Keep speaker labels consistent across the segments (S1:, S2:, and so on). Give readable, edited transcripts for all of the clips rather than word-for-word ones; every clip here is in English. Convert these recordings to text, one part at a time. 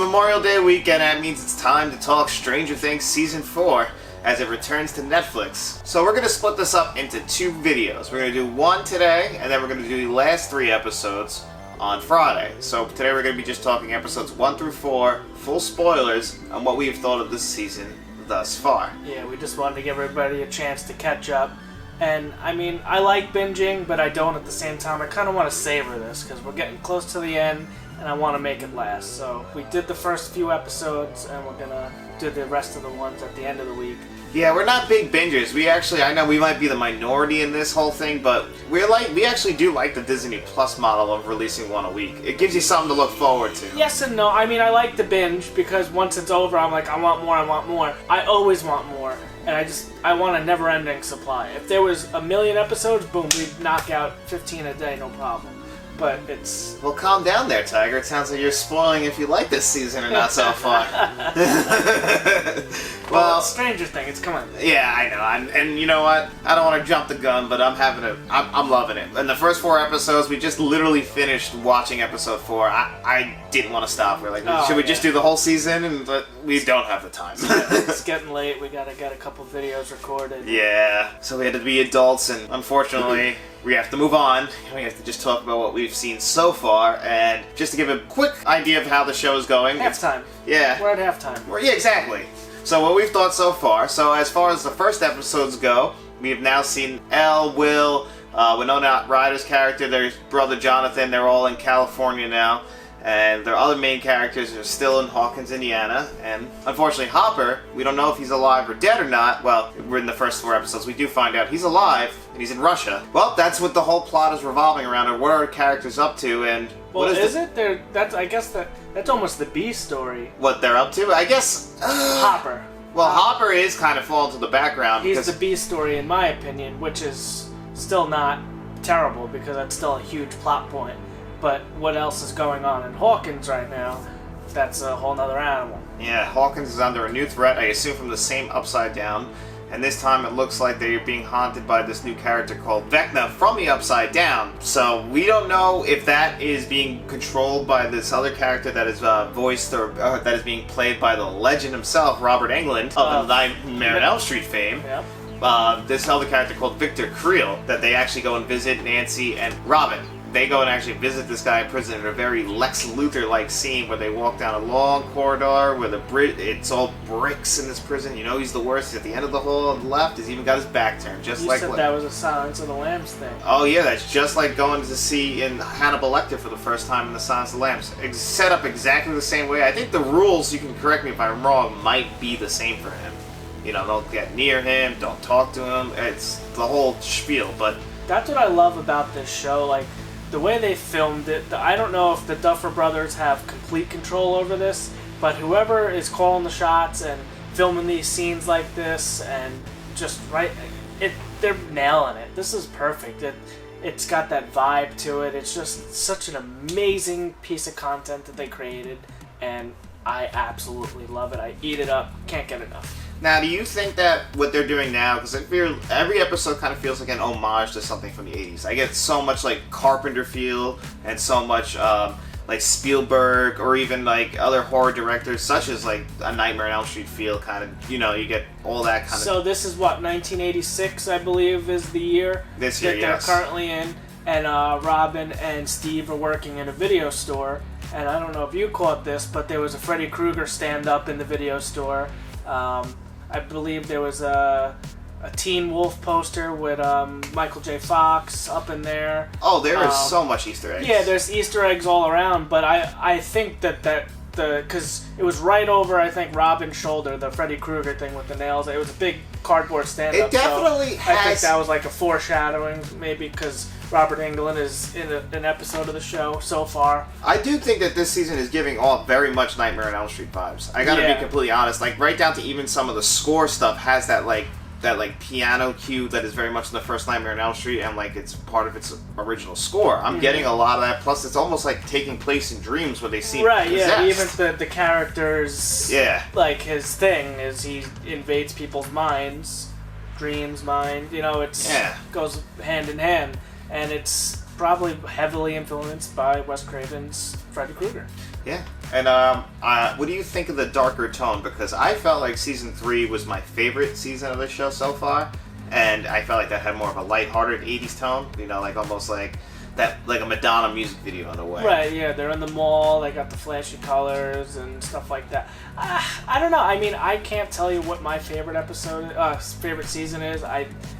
S1: Memorial Day weekend, that means it's time to talk Stranger Things Season 4 as it returns to Netflix. So we're going to split this up into 2 videos. We're going to do one today, and then we're going to do the last 3 episodes on Friday. So today we're going to be just talking episodes 1 through 4, full spoilers, on what we've thought of this season thus far.
S2: Yeah, we just wanted to give everybody a chance to catch up. And, I mean, I like binging, but I don't at the same time. I kind of want to savor this, because we're getting close to the end, and I want to make it last. So we did the first few episodes, and we're going to do the rest of the ones at the end of the week.
S1: Yeah, we're not big bingers. I know we might be the minority in this whole thing, but we actually do like the Disney Plus model of releasing one a week. It gives you something to look forward to.
S2: Yes and no. I mean, I like the binge because once it's over, I'm like, I want more, I want more. I always want more, and I want a never-ending supply. If there was 1 million episodes, boom, we'd knock out 15 a day, no problem. But it's...
S1: Well, calm down there, Tiger. It sounds like you're spoiling if you like this season or not so far.
S2: Well, Stranger Things, come on.
S1: Yeah, I know. And you know what? I don't want to jump the gun, but I'm loving it. In the first 4 episodes, we just literally finished watching episode 4. I didn't want to stop. We're like, should we just do the whole season? But we don't have the time.
S2: It's getting late. We gotta get a couple videos recorded.
S1: Yeah. So we had to be adults, and unfortunately... We have to move on. We have to just talk about what we've seen so far, and just to give a quick idea of how the show is going.
S2: Halftime.
S1: Yeah.
S2: We're at halftime.
S1: Yeah, exactly. So what we've thought so far. So as far as the first episodes go, we have now seen Elle, Will, Winona Ryder's character, their brother Jonathan. They're all in California now. And their other main characters are still in Hawkins, Indiana. And unfortunately, Hopper, we don't know if he's alive or dead or not. Well, we're in the first 4 episodes. We do find out he's alive, and he's in Russia. Well, that's what the whole plot is revolving around, or what are our characters up to, and...
S2: Well, I guess that's almost the B story.
S1: What they're up to? I guess...
S2: Hopper.
S1: Well, Hopper is kind of falling to the background.
S2: He's the B story, in my opinion, which is still not terrible, because that's still a huge plot point. But what else is going on in Hawkins right now, that's a whole nother animal.
S1: Yeah, Hawkins is under a new threat, I assume from the same Upside Down. And this time it looks like they're being haunted by this new character called Vecna from the Upside Down. So we don't know if that is being controlled by this other character that is voiced or that is being played by the legend himself, Robert Englund, of the Nightmare on Elm Street fame.
S2: Yep.
S1: This other character called Victor Creel, that they actually go and visit Nancy and Robin. They go and actually visit this guy in prison in a very Lex Luthor-like scene where they walk down a long corridor where it's all bricks in this prison. You know he's the worst. He's at the end of the hall on the left. He's even got his back turned.
S2: You said that was a Silence of the Lambs thing.
S1: Oh yeah, that's just like going to see in Hannibal Lecter for the first time in the Silence of the Lambs. It's set up exactly the same way. I think the rules, you can correct me if I'm wrong, might be the same for him. You know, don't get near him, don't talk to him. It's the whole spiel, but...
S2: That's what I love about this show, like... The way they filmed it, I don't know if the Duffer Brothers have complete control over this, but whoever is calling the shots and filming these scenes like this and just they're nailing it. This is perfect. It's got that vibe to it. It's just such an amazing piece of content that they created, and I absolutely love it. I eat it up. Can't get enough.
S1: Now, do you think that what they're doing now, because every episode kind of feels like an homage to something from the 80s. I get so much like Carpenter feel and so much like Spielberg or even like other horror directors such as like a Nightmare on Elm Street feel kind of, you know, you get all that kind of...
S2: So this is what, 1986 I believe is the year
S1: this year,
S2: that they're currently in, and Robin and Steve are working in a video store, and I don't know if you caught this, but there was a Freddy Krueger stand-up in the video store. I believe there was a Teen Wolf poster with Michael J. Fox up in there.
S1: Oh, there is so much Easter eggs.
S2: Yeah, there's Easter eggs all around, but I think because it was right over, I think, Robin's shoulder, the Freddy Krueger thing with the nails. It was a big cardboard stand-up.
S1: It definitely has...
S2: I think that was like a foreshadowing, maybe, because Robert Englund is in an episode of the show so far.
S1: I do think that this season is giving off very much Nightmare on Elm Street vibes. I gotta be completely honest. Like, right down to even some of the score stuff has that piano cue that is very much in the first Nightmare on Elm Street, and like it's part of its original score. I'm getting a lot of that. Plus, it's almost like taking place in dreams where they seem possessed.
S2: Yeah. Even the characters.
S1: Yeah.
S2: Like his thing is he invades people's minds, dreams, mind. You know, goes hand in hand, and it's probably heavily influenced by Wes Craven's Freddy Krueger.
S1: Yeah, And what do you think of the darker tone? Because I felt like season 3 was my favorite season of the show so far, and I felt like that had more of a lighthearted 80s tone. You know, like almost like that, like a Madonna music video in a way.
S2: Right, yeah, they're in the mall, they got the flashy colors and stuff like that. I don't know, I mean, I can't tell you what my favorite favorite season is.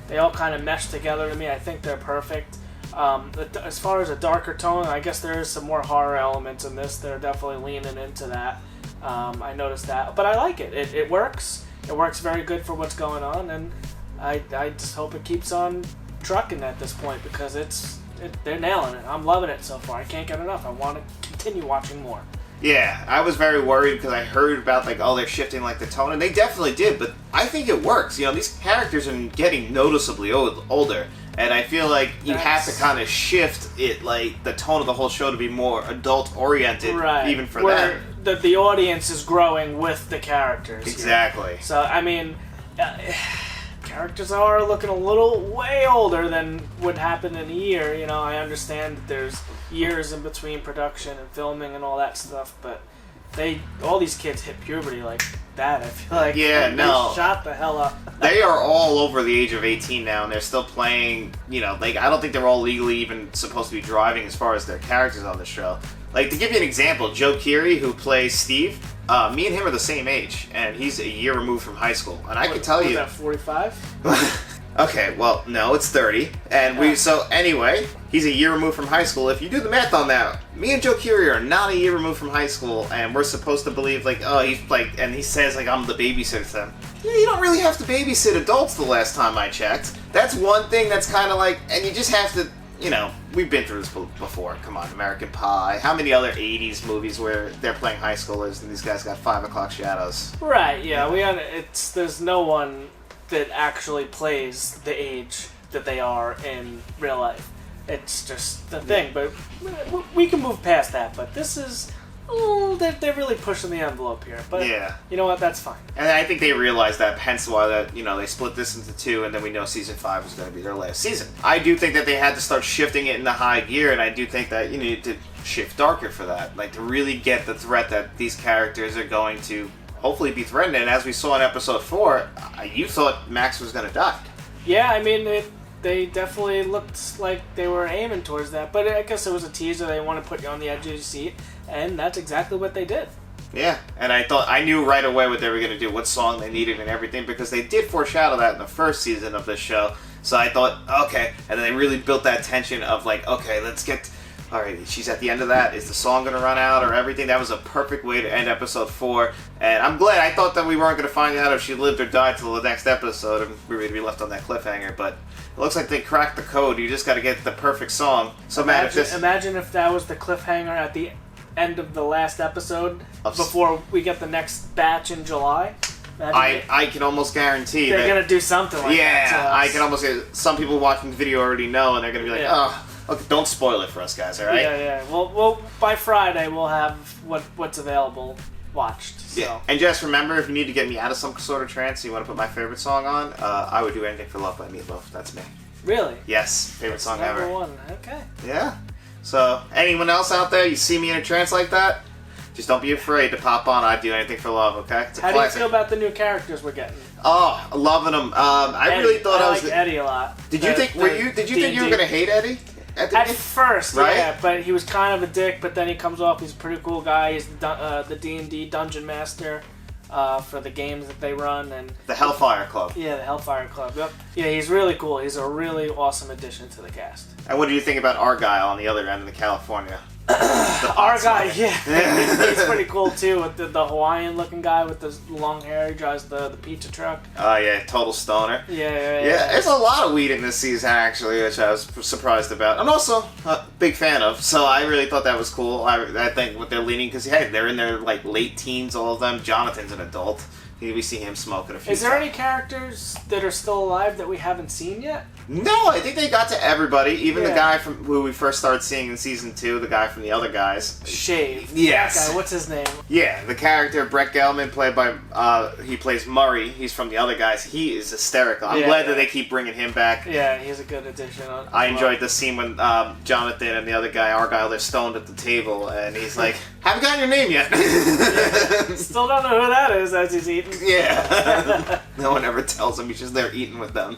S2: They all kind of mesh together to me. I think they're perfect. As far as a darker tone, I guess there is some more horror elements in this. They're definitely leaning into that. I noticed that. But I like it. It works. It works very good for what's going on, and I just hope it keeps on trucking at this point, because they're nailing it. I'm loving it so far. I can't get enough. I want to continue watching more.
S1: Yeah, I was very worried because I heard about like, oh, they're shifting like the tone, and they definitely did, but I think it works. You know, these characters are getting noticeably older, and I feel like you have to kind of shift it, like the tone of the whole show to be more adult oriented,
S2: right,
S1: even for
S2: where
S1: them.
S2: The audience is growing with the characters.
S1: Exactly.
S2: Here. So I mean, characters are looking a little way older than would happen in a year. You know, I understand that there's years in between production and filming and all that stuff, but all these kids hit puberty like that. I feel like
S1: they
S2: shot the hell up.
S1: They are all over the age of 18 now, and they're still playing. You know, like I don't think they're all legally even supposed to be driving as far as their characters on the show. Like, to give you an example, Joe Keery, who plays Steve, me and him are the same age, and he's a year removed from high school. And I can tell you...
S2: Was that 45?
S1: Okay, well, no, it's 30. And so anyway, he's a year removed from high school. If you do the math on that, me and Joe Keery are not a year removed from high school, and we're supposed to believe, like, oh, he's like, and he says, like, I'm the babysitter to them. Yeah, you don't really have to babysit adults the last time I checked. That's one thing that's kind of like, and you just have to, you know, we've been through this before. Come on, American Pie. How many other 80s movies where they're playing high schoolers and these guys got 5 o'clock shadows?
S2: Right, yeah. There's no one that actually plays the age that they are in real life. It's just the thing, but we can move past that. But this is, they're really pushing the envelope here. But you know what? That's fine.
S1: And I think they realized that, hence why that, you know, they split this into 2, and then we know season 5 was going to be their last season. I do think that they had to start shifting it into high gear, and I do think that you need to shift darker for that, like to really get the threat that these characters are going to hopefully be threatened. And as we saw in episode 4, you thought Max was going to die.
S2: Yeah, I mean, they definitely looked like they were aiming towards that. But I guess it was a teaser. They want to put you on the edge of your seat, and that's exactly what they did.
S1: Yeah, and I knew right away what they were going to do, what song they needed and everything, because they did foreshadow that in the first season of this show. So I thought, okay, and then they really built that tension of like, okay, let's get... Alright, she's at the end of that. Is the song going to run out or everything? That was a perfect way to end episode 4. And I'm glad. I thought that we weren't going to find out if she lived or died till the next episode, and we were going to be left on that cliffhanger. But it looks like they cracked the code. You just got to get the perfect song. So
S2: imagine if that was the cliffhanger at the end of the last episode before we get the next batch in July.
S1: I can almost guarantee
S2: they're going to do something like that.
S1: Yeah, I can almost get... Some people watching the video already know, and they're going to be like, oh... Okay, don't spoil it for us, guys. All right?
S2: Yeah. Well, by Friday we'll have what's available watched. So.
S1: Yeah. And just remember, if you need to get me out of some sort of trance, you want to put my favorite song on. I would do anything for Love by Meatloaf. That's me.
S2: Really?
S1: Yes, favorite song
S2: number
S1: ever.
S2: One. Okay.
S1: Yeah. So, anyone else out there, you see me in a trance like that, just don't be afraid to pop on. I'd do anything for love. Okay? It's a
S2: How
S1: classic.
S2: do you feel about the new characters we're getting?
S1: Oh, loving them. I really thought I was.
S2: Like Eddie a lot.
S1: Did you think? Did you think you were gonna hate Eddie?
S2: At first,
S1: right?
S2: Yeah, but he was kind of a dick. But then he comes off. He's a pretty cool guy. He's the D&D dungeon master for the games that they run, and
S1: the Hellfire Club.
S2: Yeah, the Hellfire Club. Yep. Yeah, he's really cool. He's a really awesome addition to the cast.
S1: And what do you think about Argyle on the other end of the California?
S2: Our guy, yeah, he's pretty cool too. With the Hawaiian-looking guy with the long hair, he drives the pizza truck.
S1: Oh yeah, total stoner.
S2: Yeah.
S1: There's a lot of weed in this season actually, which I was surprised about. I'm also a big fan of, so I really thought that was cool. I think what they're leaning, because they're in their like late teens, all of them. Jonathan's an adult. We see him smoking a few.
S2: Is there any characters that are still alive that we haven't seen yet?
S1: No, I think they got to everybody. Even the guy from who we first started seeing in season 2, the guy from the other guys.
S2: Shave.
S1: Yes.
S2: That guy, what's his name?
S1: Yeah, the character Brett Gelman, played by he plays Murray. He's from the other guys. He is hysterical. I'm glad that they keep bringing him back.
S2: Yeah, he's a good addition.
S1: I enjoyed the scene when Jonathan and the other guy Argyle, they're stoned at the table, and he's like. Haven't gotten your name yet.
S2: Still don't know who that is as he's eating.
S1: Yeah. No one ever tells him. He's just there eating with them.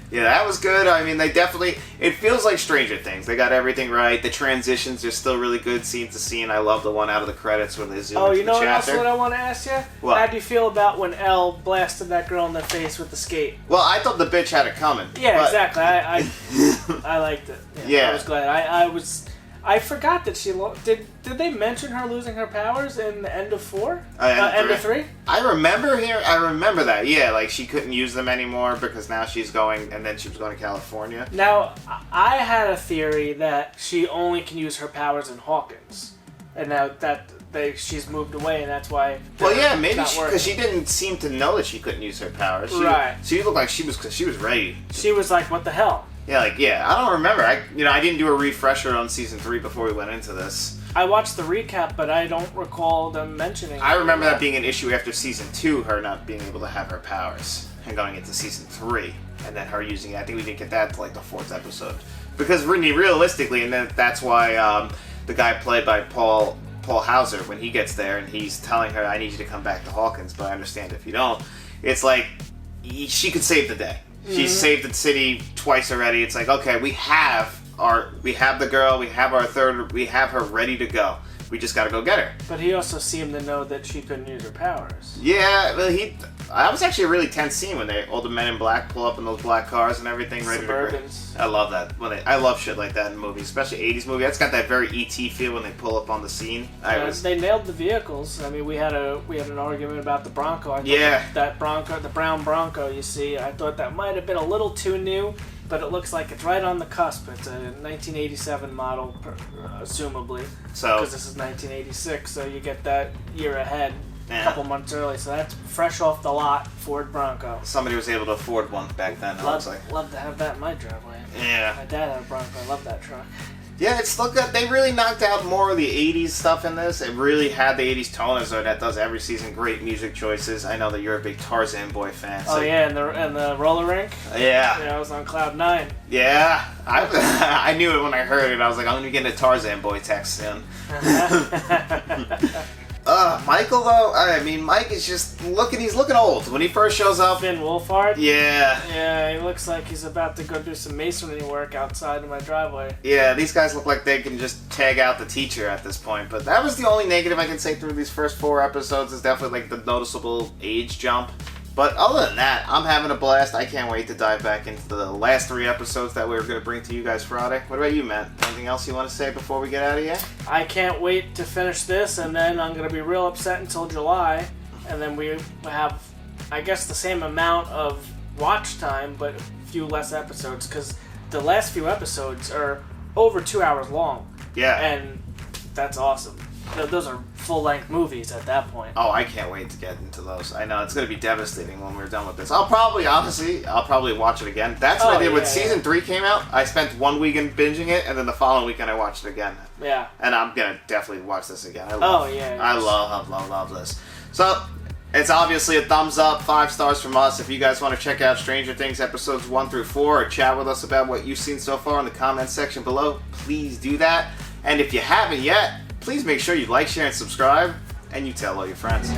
S1: Yeah, that was good. I mean, they definitely... It feels like Stranger Things. They got everything right. The transitions are still really good scene to scene. I love the one out of the credits when they zoom into the chapter. Oh, you know what else I want to ask you?
S2: What? How do you feel about when Elle blasted that girl in the face with the skate?
S1: Well, I thought the bitch had it coming.
S2: Yeah, exactly. I liked it. Yeah. I was glad. I forgot that she did they mention her losing her powers in the end of 4? End of 3?
S1: I remember that. Yeah, like she couldn't use them anymore because now she's going, and then she was going to California.
S2: Now, I had a theory that she only can use her powers in Hawkins, and now that she's moved away, and that's why.
S1: Well, yeah, maybe because she didn't seem to know that she couldn't use her powers. She looked like she was ready.
S2: She was like, "What the hell?"
S1: Yeah, I don't remember. I didn't do a refresher on season 3 before we went into this.
S2: I watched the recap, but I don't recall them mentioning.
S1: I remember that being an issue after season 2, her not being able to have her powers, and going into season 3, and then her using it. I think we didn't get that till like the 4th episode, because realistically, and then that's why the guy played by Paul Hauser, when he gets there and he's telling her, "I need you to come back to Hawkins, but I understand if you don't." It's like she could save the day. She's saved the city twice already. It's like, okay, we have the girl, we have her ready to go. We just gotta go get her.
S2: But he also seemed to know that she couldn't use her powers.
S1: Yeah, well, that was actually a really tense scene when all the men in black pull up in those black cars and everything.
S2: Suburbans.
S1: I love that. I love shit like that in movies, especially 80s movies. That's got that very E.T. feel when they pull up on the scene.
S2: They nailed the vehicles. I mean, we had an argument about the Bronco. That Bronco, the brown Bronco, you see, I thought that might have been a little too new, but it looks like it's right on the cusp. It's a 1987 model, assumably, because this is 1986, so you get that year ahead. A couple months early, so that's fresh off the lot Ford Bronco.
S1: Somebody was able to afford one back then.
S2: Love to have that in my driveway.
S1: Yeah.
S2: My dad had a Bronco. I love that truck.
S1: Yeah, they really knocked out more of the 80s stuff in this. It really had the 80s tone as though that does every season. Great music choices. I know that you're a big Tarzan boy fan.
S2: So and the roller rink?
S1: Yeah.
S2: Yeah, I was on cloud 9.
S1: Yeah. I knew it when I heard it. I was like, I'm going to get a Tarzan boy text soon. Michael, though, I mean, Mike is just he's looking old. When he first shows up...
S2: Finn Wolfhard?
S1: Yeah.
S2: Yeah, he looks like he's about to go do some masonry work outside of my driveway.
S1: Yeah, these guys look like they can just tag out the teacher at this point. But that was the only negative I can say through these first 4 episodes, is definitely like the noticeable age jump. But other than that, I'm having a blast. I can't wait to dive back into the last 3 episodes that we were going to bring to you guys Friday. What about you, Matt? Anything else you want to say before we get out of here?
S2: I can't wait to finish this, and then I'm going to be real upset until July. And then we have, I guess, the same amount of watch time, but a few less episodes, because the last few episodes are over 2 hours long.
S1: Yeah.
S2: And that's awesome. Those are full-length movies at that point.
S1: Oh, I can't wait to get into those. I know, it's going to be devastating when we're done with this. I'll probably watch it again. That's what I did when Season 3 came out. I spent 1 weekend binging it, and then the following weekend I watched it again.
S2: Yeah.
S1: And I'm going to definitely watch this again. I love this. So, it's obviously a thumbs up, 5 stars from us. If you guys want to check out Stranger Things episodes 1 through 4, or chat with us about what you've seen so far in the comments section below, please do that. And if you haven't yet, please make sure you like, share, and subscribe, and you tell all your friends.